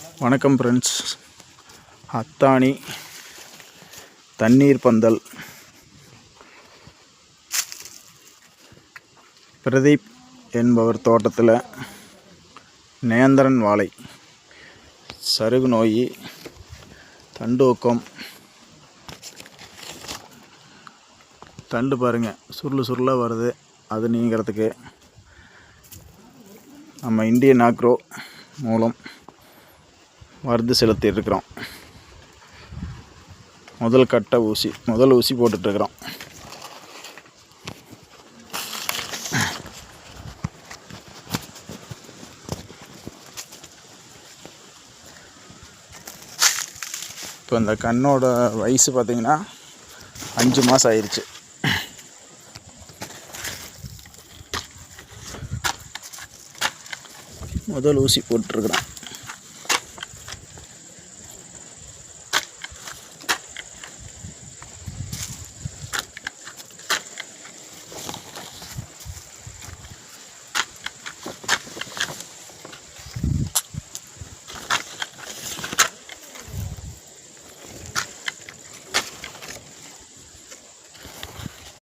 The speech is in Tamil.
வணக்கம் ஃப்ரெண்ட்ஸ். அத்தானி தண்ணீர் பந்தல் பிரதீப் என்பவர் தோட்டத்தில் நேந்திரன் வாழை சருகு நோய், தண்டூக்கம், தண்டு பாருங்கள் சுருளாக வருது. அது நீங்கிறதுக்கு நம்ம இந்தியன் ஆக்ரோ மூலம் மருந்து செலுத்தியிருக்கிறோம். முதல் ஊசி போட்டுட்ருக்குறோம். இப்போ இந்த கண்ணோட வயசு பார்த்திங்கன்னா 5 மாதம் ஆயிடுச்சு. முதல் ஊசி போட்டுருக்குறோம்.